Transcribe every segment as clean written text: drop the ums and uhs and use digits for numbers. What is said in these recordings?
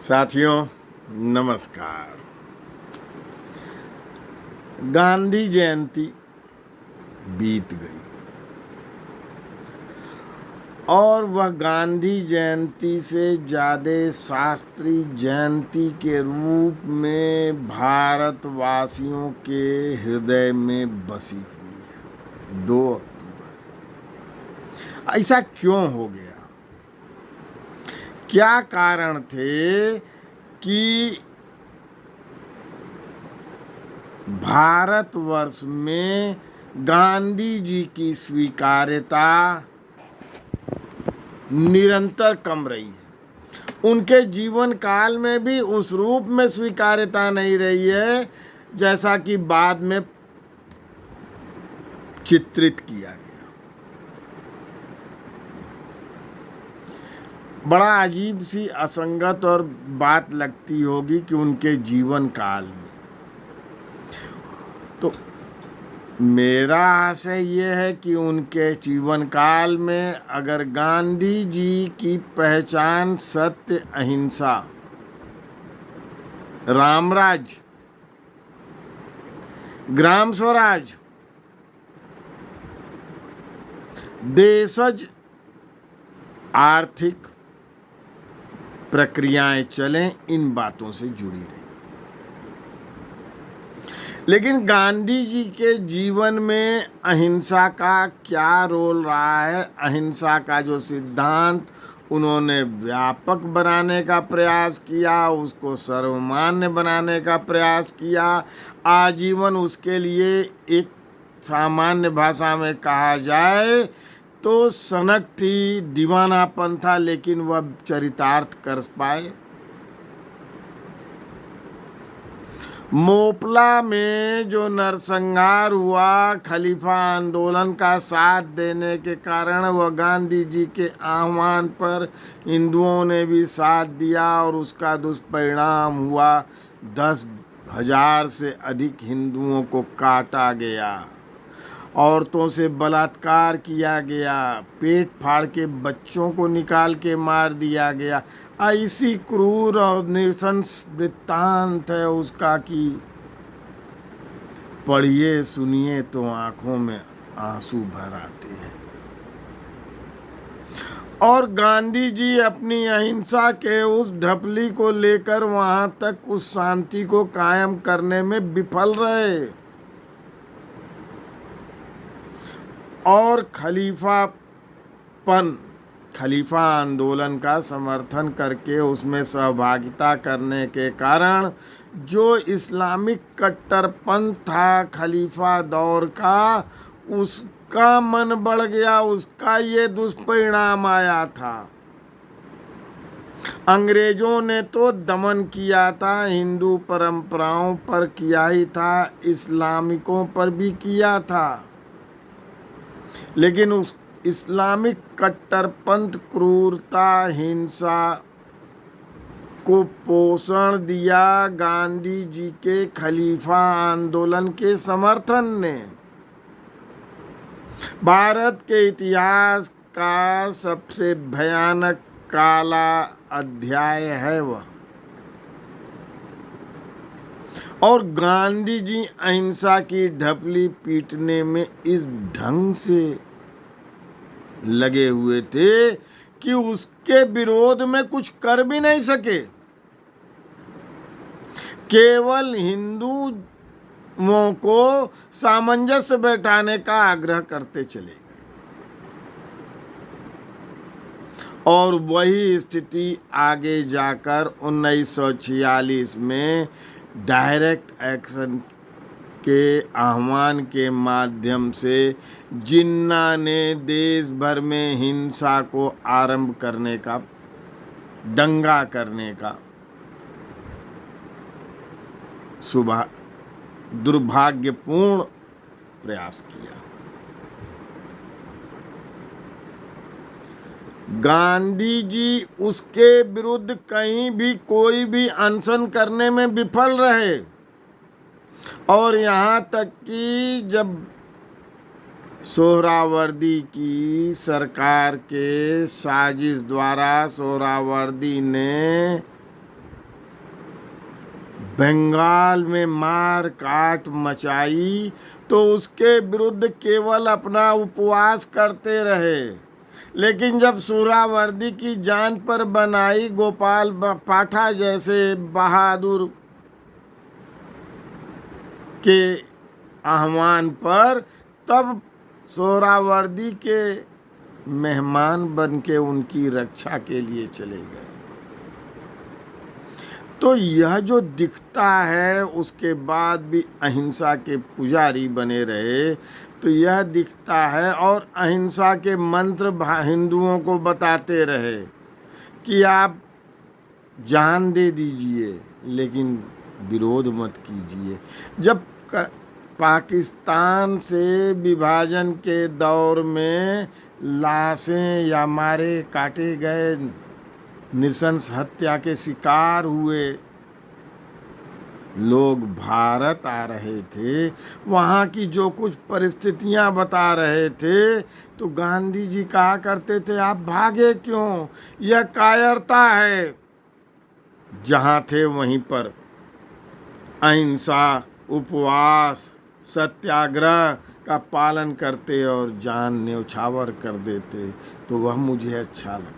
साथियों नमस्कार। गांधी जयंती बीत गई और वह गांधी जयंती से ज़्यादा शास्त्री जयंती के रूप में भारतवासियों के हृदय में बसी हुई है। 2 अक्टूबर ऐसा क्यों हो गया? क्या कारण थे कि भारतवर्ष में गांधी जी की स्वीकार्यता निरंतर कम रही है? उनके जीवन काल में भी उस रूप में स्वीकार्यता नहीं रही है जैसा कि बाद में चित्रित किया गया। बड़ा अजीब सी असंगत और बात लगती होगी कि उनके जीवन काल में तो मेरा आशय यह है कि उनके जीवन काल में अगर गांधी जी की पहचान सत्य, अहिंसा, रामराज, ग्राम स्वराज, देशज आर्थिक प्रक्रियाएं चलें, इन बातों से जुड़ी रही। लेकिन गांधी जी के जीवन में अहिंसा का क्या रोल रहा है? अहिंसा का जो सिद्धांत उन्होंने व्यापक बनाने का प्रयास किया, उसको सर्वमान्य बनाने का प्रयास किया, आजीवन उसके लिए एक सामान्य भाषा में कहा जाए तो सनक थी, दीवानापन था, लेकिन वह चरितार्थ कर पाए। मोपला में जो नरसंहार हुआ, खलीफा आंदोलन का साथ देने के कारण वह गांधी जी के आह्वान पर हिंदुओं ने भी साथ दिया और उसका दुष्परिणाम हुआ। 10,000 से अधिक हिंदुओं को काटा गया, औरतों से बलात्कार किया गया, पेट फाड़ के बच्चों को निकाल के मार दिया गया। ऐसी क्रूर और नृशंस वृत्तांत है उसका कि पढ़िए सुनिए तो आंखों में आंसू भर आते हैं। और गांधी जी अपनी अहिंसा के उस ढपली को लेकर वहां तक उस शांति को कायम करने में विफल रहे और खलीफा आंदोलन का समर्थन करके उसमें सहभागिता करने के कारण जो इस्लामिक कट्टरपंथ था खलीफा दौर का, उसका मन बढ़ गया, उसका ये दुष्परिणाम आया था। अंग्रेजों ने तो दमन किया था, हिंदू परंपराओं पर किया ही था, इस्लामिकों पर भी किया था, लेकिन उस इस्लामिक कट्टरपंथ, क्रूरता, हिंसा को पोषण दिया गांधी जी के खलीफा आंदोलन के समर्थन ने। भारत के इतिहास का सबसे भयानक काला अध्याय है वह। और गांधी जी अहिंसा की ढपली पीटने में इस ढंग से लगे हुए थे कि उसके विरोध में कुछ कर भी नहीं सके, केवल हिंदुओं को सामंजस्य बैठाने का आग्रह करते चले गए। और वही स्थिति आगे जाकर 1946 में डायरेक्ट एक्शन के आह्वान के माध्यम से जिन्ना ने देश भर में हिंसा को आरंभ करने का, दंगा करने का दुर्भाग्यपूर्ण प्रयास किया। गांधी जी उसके विरुद्ध कहीं भी कोई भी अनशन करने में विफल रहे और यहाँ तक कि जब सोहरावर्दी की सरकार के साजिश द्वारा सोहरावर्दी ने बंगाल में मार काट मचाई तो उसके विरुद्ध केवल अपना उपवास करते रहे। लेकिन जब सुहरावर्दी की जान पर बनाई गोपाल पाठा जैसे बहादुर के आह्वान पर, तब सोहरावर्दी के मेहमान बन के उनकी रक्षा के लिए चले गए। तो यह जो दिखता है, उसके बाद भी अहिंसा के पुजारी बने रहे, तो यह दिखता है। और अहिंसा के मंत्र हिंदुओं को बताते रहे कि आप जान दे दीजिए लेकिन विरोध मत कीजिए। जब पाकिस्तान से विभाजन के दौर में लाशें या मारे काटे गए, नृशंस हत्या के शिकार हुए लोग भारत आ रहे थे, वहाँ की जो कुछ परिस्थितियाँ बता रहे थे, तो गांधी जी कहा करते थे, आप भागे क्यों? यह कायरता है। जहाँ थे वहीं पर अहिंसा, उपवास, सत्याग्रह का पालन करते और जान न्यौछावर कर देते, तो वह मुझे अच्छा लगता।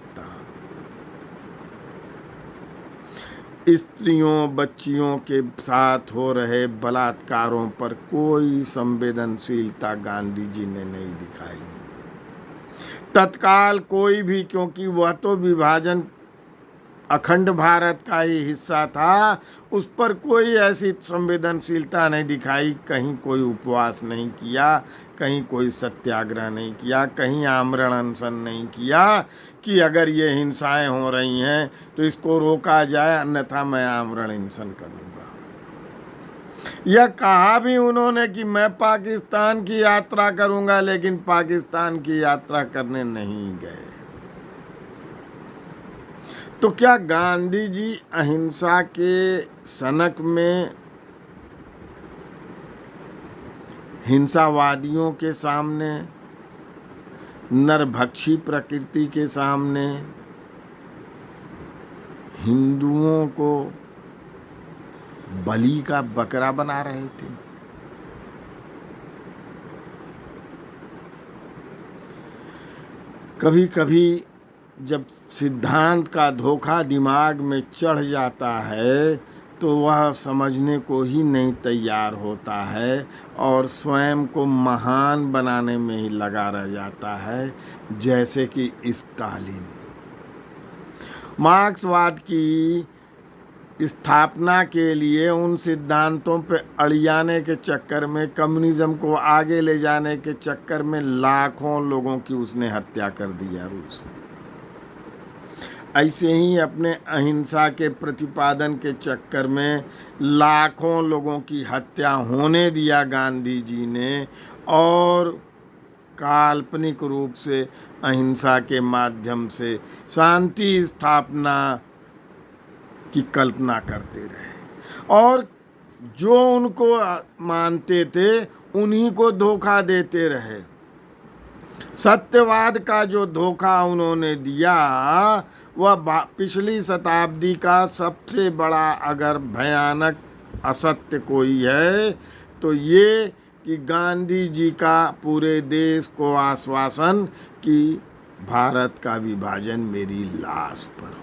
स्त्रियों बच्चियों के साथ हो रहे बलात्कारों पर कोई संवेदनशीलता गांधी जी ने नहीं दिखाई तत्काल कोई भी, क्योंकि वह तो विभाजन अखंड भारत का ही हिस्सा था। उस पर कोई ऐसी संवेदनशीलता नहीं दिखाई, कहीं कोई उपवास नहीं किया, कहीं कोई सत्याग्रह नहीं किया, कहीं आमरण अनशन नहीं किया कि अगर ये हिंसाएं हो रही हैं तो इसको रोका जाए, अन्यथा मैं आमरण अनशन करूंगा। यह कहा भी उन्होंने कि मैं पाकिस्तान की यात्रा करूंगा, लेकिन पाकिस्तान की यात्रा करने नहीं गए। तो क्या गांधी जी अहिंसा के सनक में हिंसावादियों के सामने, नरभक्षी प्रकृति के सामने हिंदुओं को बलि का बकरा बना रहे थे? कभी कभी जब सिद्धांत का धोखा दिमाग में चढ़ जाता है तो वह समझने को ही नहीं तैयार होता है और स्वयं को महान बनाने में ही लगा रह जाता है। जैसे कि स्टालिन मार्क्सवाद की स्थापना के लिए उन सिद्धांतों पर अड़ियाने के चक्कर में, कम्युनिज्म को आगे ले जाने के चक्कर में लाखों लोगों की उसने हत्या कर दिया रूस में। ऐसे ही अपने अहिंसा के प्रतिपादन के चक्कर में लाखों लोगों की हत्या होने दिया गांधी जी ने, और काल्पनिक रूप से अहिंसा के माध्यम से शांति स्थापना की कल्पना करते रहे, और जो उनको मानते थे उन्हीं को धोखा देते रहे। सत्यवाद का जो धोखा उन्होंने दिया, वह पिछली शताब्दी का सबसे बड़ा अगर भयानक असत्य कोई है तो ये कि गांधी जी का पूरे देश को आश्वासन कि भारत का विभाजन मेरी लाश पर होगा,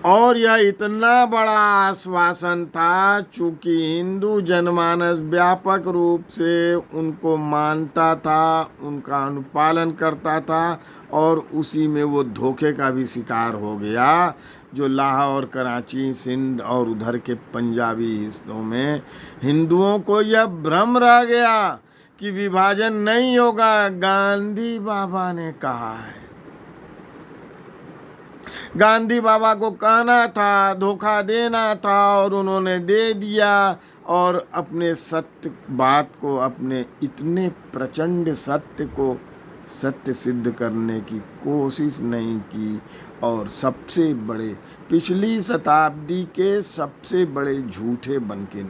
और यह इतना बड़ा आश्वासन था चूंकि हिंदू जनमानस व्यापक रूप से उनको मानता था, उनका अनुपालन करता था, और उसी में वो धोखे का भी शिकार हो गया। जो लाहौर, कराची, सिंध और उधर के पंजाबी हिस्सों में हिंदुओं को यह भ्रम रह गया कि विभाजन नहीं होगा। गांधी बाबा ने कहा है, गांधी बाबा को कहना था, धोखा देना था, और उन्होंने दे दिया, और अपने सत्य बात को, अपने इतने प्रचंड सत्य को सत्य सिद्ध करने की कोशिश नहीं की, और सबसे बड़े, पिछली शताब्दी के सबसे बड़े झूठे बनके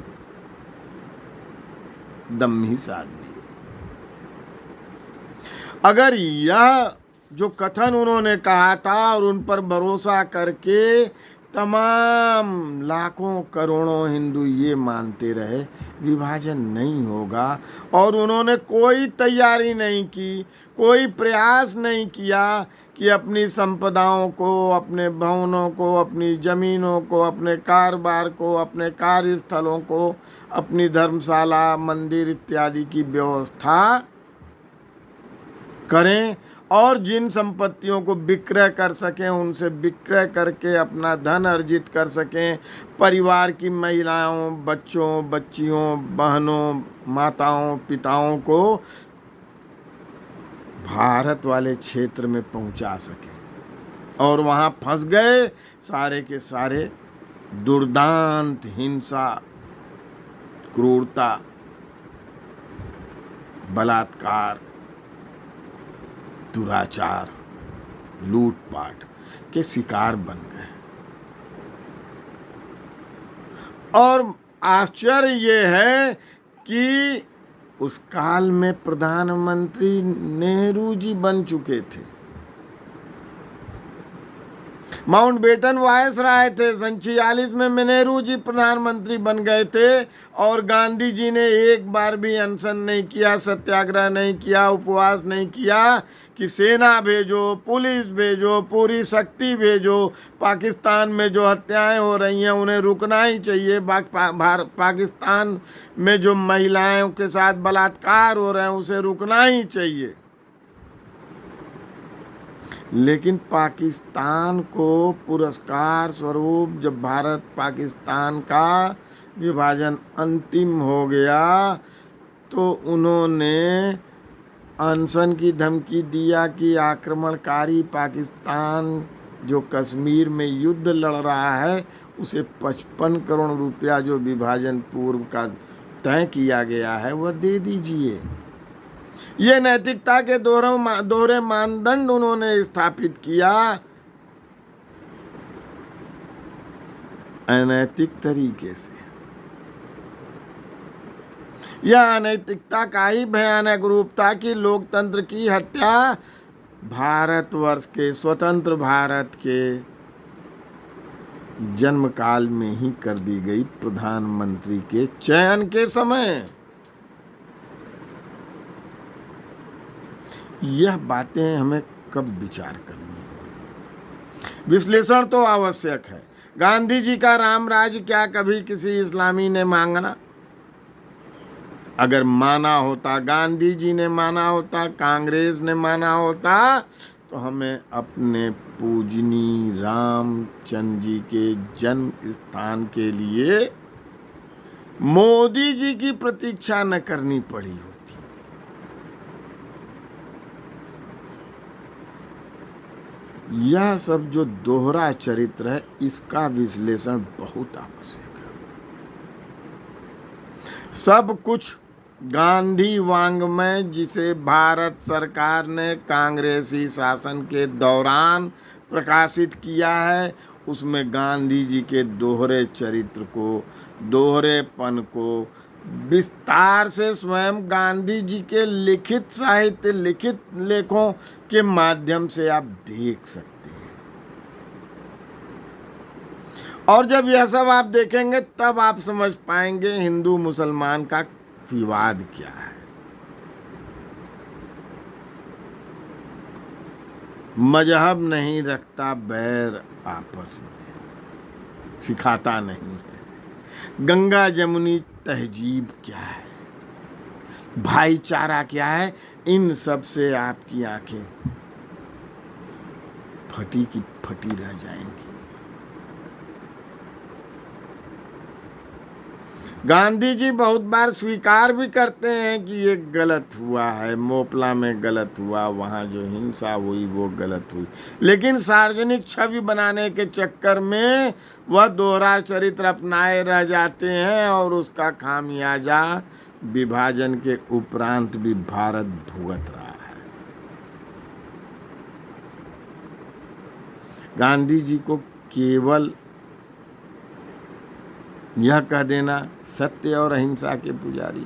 दम ही साध लिए। अगर यह जो कथन उन्होंने कहा था और उन पर भरोसा करके तमाम लाखों करोड़ों हिंदू ये मानते रहे विभाजन नहीं होगा, और उन्होंने कोई तैयारी नहीं की, कोई प्रयास नहीं किया कि अपनी संपदाओं को, अपने भवनों को, अपनी ज़मीनों को, अपने कारोबार को, अपने कार्यस्थलों को, अपनी धर्मशाला, मंदिर इत्यादि की व्यवस्था करें, और जिन संपत्तियों को विक्रय कर सकें उनसे विक्रय करके अपना धन अर्जित कर सकें, परिवार की महिलाओं, बच्चों, बच्चियों, बहनों, माताओं, पिताओं को भारत वाले क्षेत्र में पहुंचा सकें। और वहाँ फंस गए सारे के सारे दुर्दांत, हिंसा, क्रूरता, बलात्कार, दुराचार, लूटपाट के शिकार बन गए। और आश्चर्य ये है कि उस काल में प्रधानमंत्री नेहरू जी बन चुके थे, माउंटबेटन वायसराय थे। 1946 में नेहरू जी प्रधानमंत्री बन गए थे, और गांधी जी ने एक बार भी अनशन नहीं किया, सत्याग्रह नहीं किया, उपवास नहीं किया कि सेना भेजो, पुलिस भेजो, पूरी शक्ति भेजो, पाकिस्तान में जो हत्याएं हो रही हैं उन्हें रुकना ही चाहिए, पाकिस्तान में जो महिलाओं के साथ बलात्कार हो रहे हैं उसे रुकना ही चाहिए। लेकिन पाकिस्तान को पुरस्कार स्वरूप जब भारत पाकिस्तान का विभाजन अंतिम हो गया तो उन्होंने अनशन की धमकी दिया कि आक्रमणकारी पाकिस्तान जो कश्मीर में युद्ध लड़ रहा है उसे 55 करोड़ रुपया जो विभाजन पूर्व का तय किया गया है वह दे दीजिए। ये नैतिकता के दोहरे मानदंड उन्होंने स्थापित किया अनैतिक तरीके से। यह अनैतिकता का ही भयानक रूप था कि लोकतंत्र की हत्या भारतवर्ष के, स्वतंत्र भारत के जन्म काल में ही कर दी गई प्रधानमंत्री के चयन के समय। यह बातें हमें कब विचार करनी है। विश्लेषण तो आवश्यक है। गांधी जी का राम राज्य क्या कभी किसी इस्लामी ने मांगा? अगर माना होता, गांधी जी ने माना होता, कांग्रेस ने माना होता, तो हमें अपने पूजनीय रामचंद्र जी के जन्म स्थान के लिए मोदी जी की प्रतीक्षा न करनी पड़ी होती। यह सब जो दोहरा चरित्र है इसका विश्लेषण बहुत आवश्यक है। सब कुछ गांधी वाङ्मय जिसे भारत सरकार ने कांग्रेसी शासन के दौरान प्रकाशित किया है उसमें गांधी जी के दोहरे चरित्र को, दोहरेपन को विस्तार से स्वयं गांधी जी के लिखित साहित्य, लिखित लेखों के माध्यम से आप देख सकते हैं। और जब यह सब आप देखेंगे तब आप समझ पाएंगे हिंदू मुसलमान का विवाद क्या है। मजहब नहीं रखता बैर आपस में, सिखाता नहीं है। गंगा जमुनी तहजीब क्या है, भाईचारा क्या है, इन सब से आपकी आंखें फटी की फटी रह जाएंगी। गांधी जी बहुत बार स्वीकार भी करते हैं कि ये गलत हुआ है, मोपला में गलत हुआ, वहाँ जो हिंसा हुई वो गलत हुई, लेकिन सार्वजनिक छवि बनाने के चक्कर में वह दोहरा चरित्र अपनाए रह जाते हैं और उसका खामियाजा विभाजन के उपरांत भी भारत भुगत रहा है। गांधी जी को केवल यह कह देना सत्य और अहिंसा के पुजारी,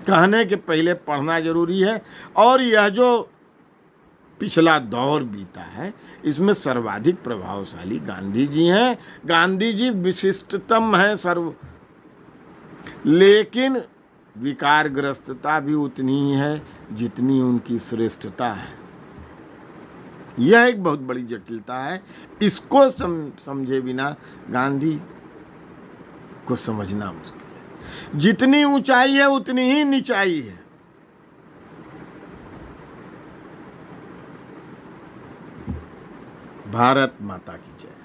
कहने के पहले पढ़ना जरूरी है। और यह जो पिछला दौर बीता है, इसमें सर्वाधिक प्रभावशाली गांधी जी हैं। गांधी जी विशिष्टतम हैं सर्व, लेकिन विकारग्रस्तता भी उतनी ही है जितनी उनकी श्रेष्ठता है। यह एक बहुत बड़ी जटिलता है। इसको समझे बिना गांधी को समझना मुश्किल है। जितनी ऊंचाई है उतनी ही नीचाई है। भारत माता की जय।